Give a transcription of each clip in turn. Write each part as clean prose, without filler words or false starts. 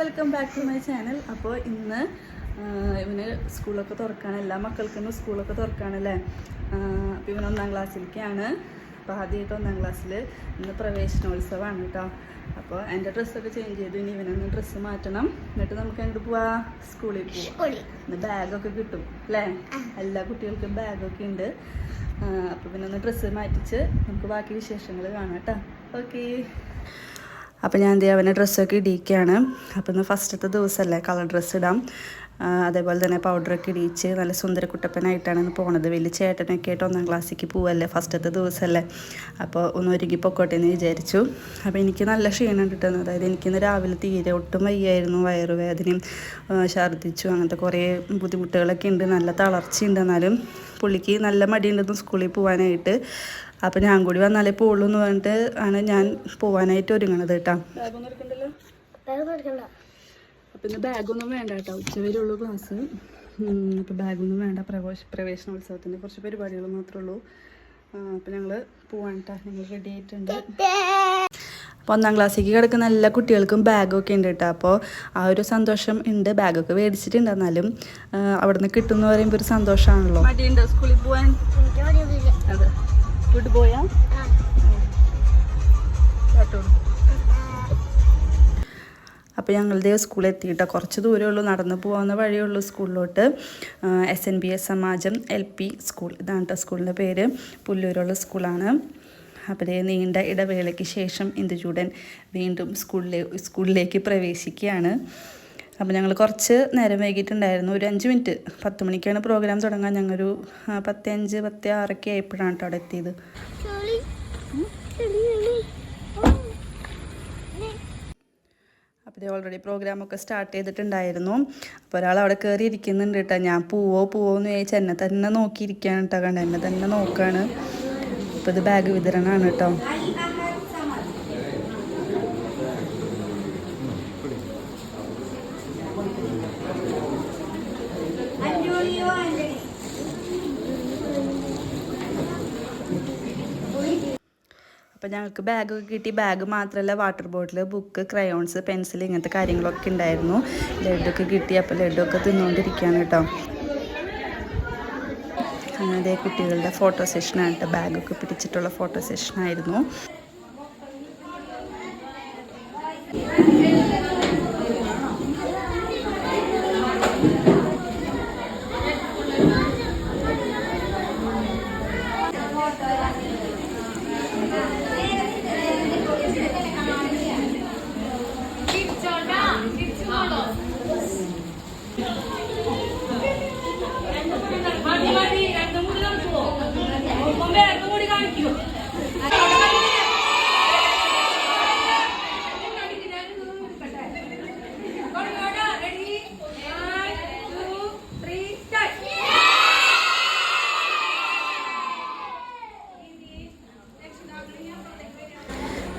Welcome back to my channel. അപ്പോൾ ഇന്ന് ഇവന് സ്കൂളൊക്കെ തുറക്കാണ്, എല്ലാ മക്കൾക്കും സ്കൂളൊക്കെ തുറക്കാണല്ലേ. അപ്പോൾ ഇവൻ 1ാം ക്ലാസ്സിലേക്കാണ്. അപ്പോൾ ആദ്യമായിട്ട് 1ാം ക്ലാസ്സിൽ ഇന്ന് പ്രവേശനോത്സവമാണ് കേട്ടോ. അപ്പോൾ എൻ്റെ ഡ്രസ്സൊക്കെ ചേഞ്ച് ചെയ്തു, ഇനി ഇവനൊന്ന് ഡ്രസ്സ് മാറ്റണം, എന്നിട്ട് നമുക്ക് അങ്ങോട്ട് പോവാം, സ്കൂളിൽ പോവാം. ഇന്ന് ബാഗൊക്കെ കിട്ടും അല്ലേ, എല്ലാ കുട്ടികൾക്കും ബാഗൊക്കെ ഉണ്ട്. അപ്പോൾ ഇവനൊന്ന് ഡ്രസ്സ് മാറ്റിച്ച് നമുക്ക് ബാക്കി വിശേഷങ്ങൾ കാണാം കേട്ടോ. ഓക്കെ. അപ്പോൾ ഞാൻ എന്ത് ചെയ്യാം, അവനെ ഡ്രസ്സൊക്കെ ഇടിയിക്കുകയാണ്. അപ്പോൾ ഇന്ന് ഫസ്റ്റത്തെ ദിവസമല്ലേ, കളർ ഡ്രസ്സ് ഇടാം. അതേപോലെ തന്നെ പൗഡറൊക്കെ ഇടിയിച്ച് നല്ല സുന്ദരക്കുട്ടപ്പനായിട്ടാണ് ഇന്ന് പോണത്. വലിയ ചേട്ടനൊക്കെ ആയിട്ട് 1ാം ക്ലാസ്സിലേക്ക് പോവല്ലേ, ഫസ്റ്റത്തെ ദിവസമല്ലേ. അപ്പോൾ ഒന്ന് ഒരുങ്ങി പൊക്കോട്ടെ എന്ന് വിചാരിച്ചു. അപ്പോൾ എനിക്ക് നല്ല ക്ഷീണം കിട്ടുന്നത്, അതായത് എനിക്കിന്ന് രാവിലെ തീരെ ഒട്ടും വയ്യായിരുന്നു. വയറുവേദനയും ഛർദ്ദിച്ചു, അങ്ങനത്തെ കുറേ ബുദ്ധിമുട്ടുകളൊക്കെ ഉണ്ട്. നല്ല തളർച്ചയുണ്ട്. എന്നാലും പുള്ളിക്ക് നല്ല മടിയുണ്ടെന്ന് സ്കൂളിൽ പോകാനായിട്ട്. അപ്പോൾ ഞാൻ കൂടി വന്നാലേ പോവുള്ളൂ എന്ന് പറഞ്ഞിട്ട് ആണ് ഞാൻ പോകാനായിട്ട് ഒരുങ്ങണത് കേട്ടോ. അപ്പം ഇന്ന് ബാഗൊന്നും വേണ്ട കേട്ടോ, ഉച്ചവരെയുള്ളൂ ക്ലാസ്. അപ്പോൾ ബാഗൊന്നും വേണ്ട. പ്രവേശനോത്സവത്തിൻ്റെ കുറച്ച് പരിപാടികൾ മാത്രമേ ഉള്ളൂ. അപ്പോൾ ഞങ്ങൾ പോവാൻ കേട്ടോ, ഞങ്ങൾ റെഡി ആയിട്ടുണ്ട്. അപ്പോൾ 1ാം ക്ലാസ്സിലേക്ക് കിടക്കുന്ന എല്ലാ കുട്ടികൾക്കും ബാഗൊക്കെ ഉണ്ട് കേട്ടോ. അപ്പോൾ ആ ഒരു സന്തോഷം ഉണ്ട്. ബാഗൊക്കെ മേടിച്ചിട്ടുണ്ട്, എന്നാലും അവിടെ നിന്ന് കിട്ടുമെന്ന് പറയുമ്പോൾ ഒരു സന്തോഷമാണല്ലോ. മടിയുണ്ടോ സ്കൂളിൽ പോവാൻ? അതെ, വീട്ടിൽ പോയാ അപ്പോൾ ഞങ്ങളുടെ സ്കൂളിൽ എത്തിയിട്ടോ. കുറച്ച് ദൂരമേ ഉള്ളൂ, നടന്നു പോകാവുന്ന വഴിയുള്ളൂ സ്കൂളിലോട്ട്. SNBS സമാജം LP സ്കൂൾ, ഇതാണ് കേട്ടോ സ്കൂളിൻ്റെ പേര്. പുല്ലൂരുള്ള സ്കൂളാണ്. അപ്പോൾ നീണ്ട ഇടവേളയ്ക്ക് ശേഷം ഇന്ദുചൂടൻ വീണ്ടും സ്കൂളിലേക്ക് പ്രവേശിക്കുകയാണ്. അപ്പോൾ ഞങ്ങൾ കുറച്ച് നേരം വൈകിട്ടുണ്ടായിരുന്നു, ഒരു 5 മിനിറ്റ്. 10 മണിക്കാണ് പ്രോഗ്രാം തുടങ്ങാൻ. ഞങ്ങളൊരു 10:05, 10:06 ആയപ്പോഴാണ് കേട്ടോ അവിടെ എത്തിയത്. അപ്പോൾ ഓൾറെഡി പ്രോഗ്രാമൊക്കെ സ്റ്റാർട്ട് ചെയ്തിട്ടുണ്ടായിരുന്നു. അപ്പോൾ ഒരാൾ അവിടെ കയറി ഇരിക്കുന്നുണ്ട് കേട്ടോ. ഞാൻ പോവോ എന്ന് ചോദിച്ചാൽ എന്നെ തന്നെ നോക്കിയിരിക്കുകയാണ് കേട്ടോ. കണ്ട എന്നെ തന്നെ നോക്കുകയാണ്. അപ്പോൾ ഇത് ബാഗ് വിതരണമാണ് കേട്ടോ. അപ്പോൾ ഞങ്ങൾക്ക് ബാഗൊക്കെ കിട്ടി. ബാഗ് മാത്രമല്ല, water bottle, book, crayons, pencil, ഇങ്ങനത്തെ കാര്യങ്ങളൊക്കെ ഉണ്ടായിരുന്നു. ലഡ്ഡൊക്കെ കിട്ടി. അപ്പോൾ ലഡ്ഡൊക്കെ തിന്നുകൊണ്ടിരിക്കുകയാണ് കേട്ടോ. അതേ കുട്ടികളുടെ ഫോട്ടോ സെഷനാണ് കേട്ടോ. ബാഗൊക്കെ പിടിച്ചിട്ടുള്ള ഫോട്ടോ സെഷനായിരുന്നു.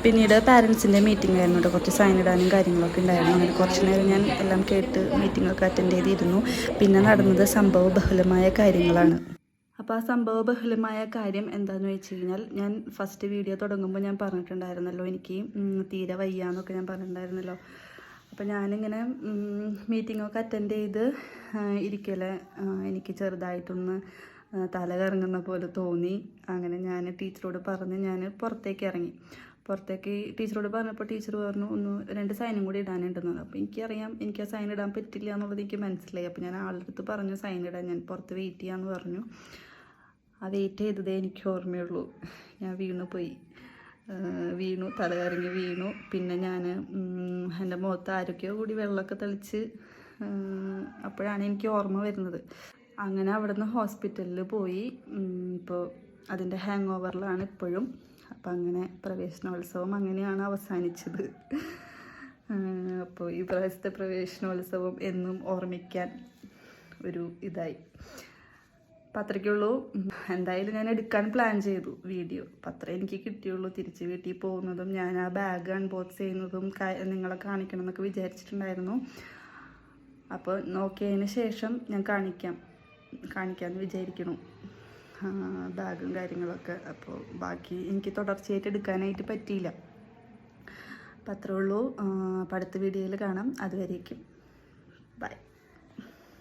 പിന്നീട് പാരൻസിൻ്റെ മീറ്റിംഗ് ആയിരുന്നു കേട്ടോ. കുറച്ച് സൈൻ ഇടാനും കാര്യങ്ങളൊക്കെ ഉണ്ടായിരുന്നു. അങ്ങനെ കുറച്ച് നേരം ഞാൻ എല്ലാം കേട്ട് മീറ്റിങ്ങൊക്കെ അറ്റൻഡ് ചെയ്തിരുന്നു. പിന്നെ നടന്നത് സംഭവബഹുലമായ കാര്യങ്ങളാണ്. അപ്പോൾ ആ സംഭവബഹുലമായ കാര്യം എന്താണെന്ന് വെച്ച് കഴിഞ്ഞാൽ, ഞാൻ ഫസ്റ്റ് വീഡിയോ തുടങ്ങുമ്പോൾ ഞാൻ പറഞ്ഞിട്ടുണ്ടായിരുന്നല്ലോ, എനിക്ക് തീരെ വയ്യാന്നൊക്കെ ഞാൻ പറഞ്ഞിട്ടുണ്ടായിരുന്നല്ലോ. അപ്പോൾ ഞാനിങ്ങനെ മീറ്റിങ്ങൊക്കെ അറ്റൻഡ് ചെയ്ത് ഇരിക്കലെ എനിക്ക് ചെറുതായിട്ടൊന്ന് തല കറങ്ങുന്ന പോലെ തോന്നി. അങ്ങനെ ഞാൻ ടീച്ചറോട് പറഞ്ഞ് ഞാൻ പുറത്തേക്ക് ഇറങ്ങി. ടീച്ചറോട് പറഞ്ഞപ്പോൾ ടീച്ചർ പറഞ്ഞു 1-2 സൈനും കൂടി ഇടാനുണ്ടെന്നത്. അപ്പോൾ എനിക്കറിയാം എനിക്ക് ആ സൈൻ ഇടാൻ പറ്റില്ല എന്നുള്ളത് എനിക്ക് മനസ്സിലായി. അപ്പോൾ ഞാൻ ആളുടെ അടുത്ത് പറഞ്ഞു സൈൻ ഇടാൻ, ഞാൻ പുറത്ത് വെയിറ്റ് ചെയ്യാമെന്ന് പറഞ്ഞു. ആ വെയിറ്റ് ചെയ്തതേ എനിക്ക് ഓർമ്മയുള്ളൂ. ഞാൻ വീണു, തല കറങ്ങി വീണു. പിന്നെ ഞാൻ എൻ്റെ മുഖത്ത് ആരൊക്കെയോ കൂടി വെള്ളമൊക്കെ തെളിച്ച്, അപ്പോഴാണ് എനിക്ക് ഓർമ്മ വരുന്നത്. അങ്ങനെ അവിടെ നിന്ന് ഹോസ്പിറ്റലിൽ പോയി. ഇപ്പോൾ അതിൻ്റെ ഹാങ് ഓവറിലാണ് ഇപ്പോഴും. അപ്പം അങ്ങനെ പ്രവേശനോത്സവം അങ്ങനെയാണ് അവസാനിച്ചത്. അപ്പോൾ ഈ പ്രാവശ്യത്തെ പ്രവേശനോത്സവം എന്നും ഓർമ്മിക്കാൻ ഒരു ഇതായി. അപ്പം അത്രയ്ക്കുള്ളൂ. എന്തായാലും ഞാൻ എടുക്കാൻ പ്ലാൻ ചെയ്തു വീഡിയോ. അപ്പം അത്രേ എനിക്ക് കിട്ടിയുള്ളൂ. തിരിച്ച് വീട്ടിൽ പോകുന്നതും ഞാൻ ആ ബാഗ് അൺബോക്സ് ചെയ്യുന്നതും നിങ്ങളെ കാണിക്കണം എന്നൊക്കെ വിചാരിച്ചിട്ടുണ്ടായിരുന്നു. അപ്പോൾ നോക്കിയതിന് ശേഷം ഞാൻ കാണിക്കാമെന്ന് വിചാരിക്കണം. ബാഗും കാര്യങ്ങളൊക്കെ. അപ്പോൾ ബാക്കി എനിക്ക് തുടർച്ചയായിട്ട് എടുക്കാനായിട്ട് പറ്റിയില്ല. അപ്പം അത്രേ ഉള്ളൂ. അപ്പം അടുത്ത വീഡിയോയിൽ കാണാം. അതുവരേക്കും.